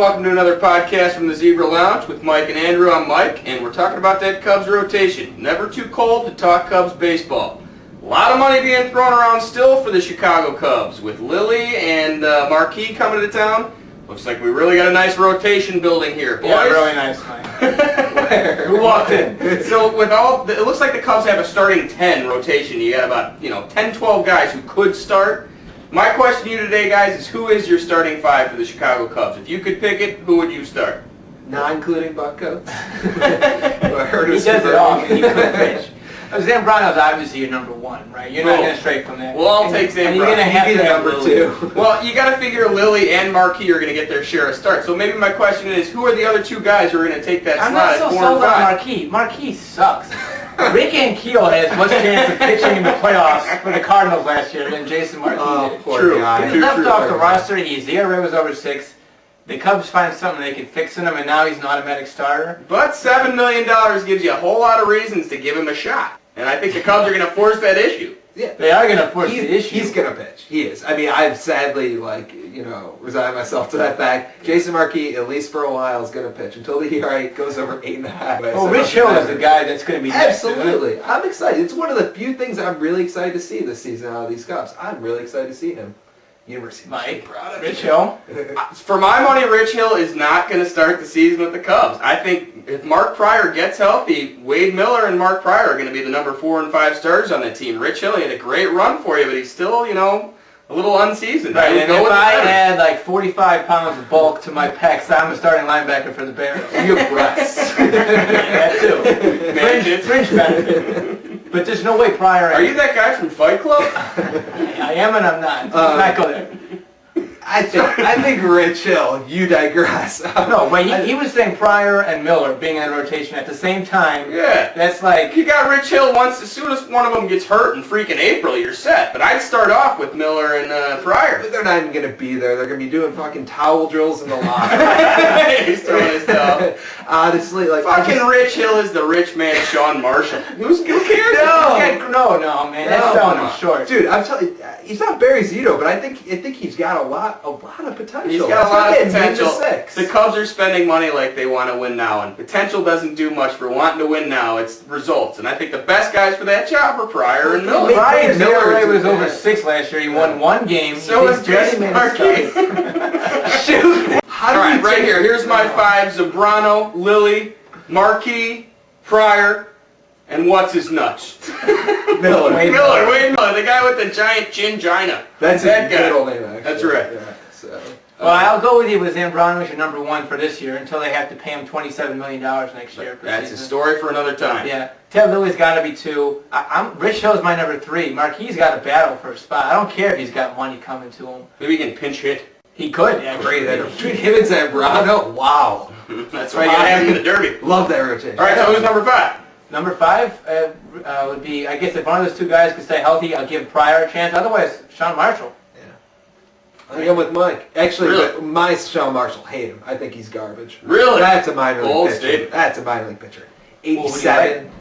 welcome to another podcast from the Zebra Lounge with Mike and Andrew. I'm Mike, and we're talking about that Cubs rotation. Never too cold to talk Cubs baseball. A lot of money being thrown around still for the Chicago Cubs, with Lilly and Marquee coming to town. Looks like we really got a nice rotation building here, boys. Yeah, really nice, Mike. Who walked in? So with all, it looks like the Cubs have a starting 10 rotation. You got about 10, 12 guys who could start. My question to you today, guys, is who is your starting 5 for the Chicago Cubs? If you could pick it, who would you start? Not including Buck Coates. He does it all. He couldn't pitch. Zambrano's obviously your number 1, right? You're not going to stray from that. Well, I'll take Zambrano. And you're going to have He'd be to the have number Lilly. 2. Well, you got to figure Lilly and Marquee are going to get their share of starts. So maybe my question is, who are the other 2 guys who are going to take that I'm slot not at so 4 and sold on 5? Marquee. Marquee sucks. Rick Ankiel has much chance of pitching in the playoffs for the Cardinals last year than Jason Marquee did. Poor True. guy. He left off the roster. His ERA was over 6. The Cubs find something they can fix in him, and now he's an automatic starter. But $7 million gives you a whole lot of reasons to give him a shot. And I think the Cubs are going to force that issue. Yeah. They are going to force the issue. He's going to pitch. He is. I mean, I've sadly, resigned myself to that fact. Jason Marquee, at least for a while, is going to pitch until the ERA goes over 8.5. Well, Rich Hill is the guy that's going to be next. Absolutely. I'm excited. It's one of the few things I'm really excited to see this season out of these Cubs. I'm really excited to see him. University of Mike, Proud of Rich you. Hill. For my money, Rich Hill is not going to start the season with the Cubs. I think if Mark Pryor gets healthy, Wade Miller and Mark Pryor are going to be the number 4 and 5 starters on that team. Rich Hill, he had a great run for you, but he's still, a little unseasoned. Right, and if I had... add like 45 pounds of bulk to my pecs, I'm a starting linebacker for the Bears. You have breasts. That too. Fringe benefit. But there's no way Pryor... Are you that guy from Fight Club? I am and I'm not. Let's not go there. I think Rich Hill, you digress. No, wait, he was saying Pryor and Miller being in rotation at the same time. Yeah. That's like... You got Rich Hill once. As soon as one of them gets hurt in freaking April, you're set. But I'd start off with Miller and Pryor. But they're not even going to be there. They're going to be doing fucking towel drills in the locker. He's throwing his towel. Honestly, Fucking Rich Hill is the rich man Sean Marshall. Who cares? No, man. That's selling him short. Dude, I'm telling you, he's not Barry Zito, but I think he's got a lot of potential. He's got a lot of potential. Six. The Cubs are spending money like they want to win now, and potential doesn't do much for wanting to win now. It's results, and I think the best guys for that job are Pryor and Miller. Pryor's Miller ERA was is- over 6 last year. He won 1 game. So is Jason Marquee. Shoot. All right, right here. Here's my 5: Zambrano, Lilly, Marquee, Pryor, and what's his nuts? Miller. Wade Miller, the guy with the giant chingina. That's that his guy. middle name, actually. That's right. Yeah, so. Well, I'll go with you with Zambrano as your number 1 for this year until they have to pay him $27 million next year. That's a story for another time. Yeah. Ted Lilly's got to be 2. Rich Hill's my number 3. Marquee's got to battle for a spot. I don't care if he's got money coming to him. Maybe he can pinch hit. He could, yeah. Great. Between him and Zambrano, wow. That's why you gotta have him in the Derby. Love that rotation. All right, so who's number 5? Number 5 would be, I guess if one of those 2 guys could stay healthy, I'll give Pryor a chance. Otherwise, Sean Marshall. I think I'm with Mike. Actually, Really? my Sean Marshall, hate him. I think he's garbage. Really? That's a minor Bold league pitcher. statement. That's a minor league pitcher. Well, who do you 87.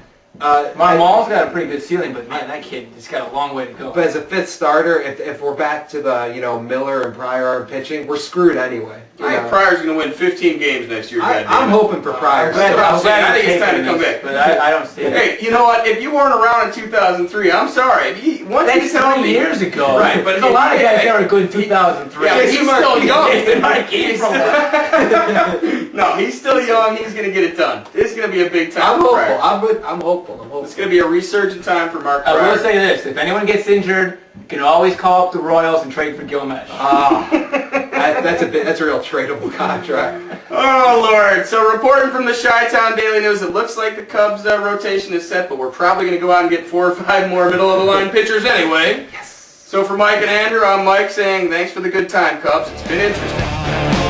Mall's got a pretty good ceiling, but man, that kid has got a long way to go. But as a 5th starter, if we're back to the Miller and Pryor aren't pitching, we're screwed anyway. I think Pryor's going to win 15 games next year. I'm hoping for Pryor. I'm glad- still. I'm glad I think you're it's time to taking come this, back. But I don't see it. Hey, you know what? If you weren't around in 2003, I'm sorry. Once That's he's healthy, 3 years ago. Right, but there's a lot of guys that were good in 2003. Yeah, but he's still young. He's No, he's still young. He's going to get it done. It's going to be a big time I'm for hopeful. Pryor. I'm hopeful. It's going to be a resurgent time for Mark I Pryor. will say this: if anyone gets injured, you can always call up the Royals and trade for Gilgamesh. That's a real tradable contract. Oh, Lord. So reporting from the Chi-Town Daily News, it looks like the Cubs' rotation is set, but we're probably going to go out and get 4 or 5 more middle-of-the-line pitchers anyway. Yes. So for Mike and Andrew, I'm Mike saying thanks for the good time, Cubs. It's been interesting.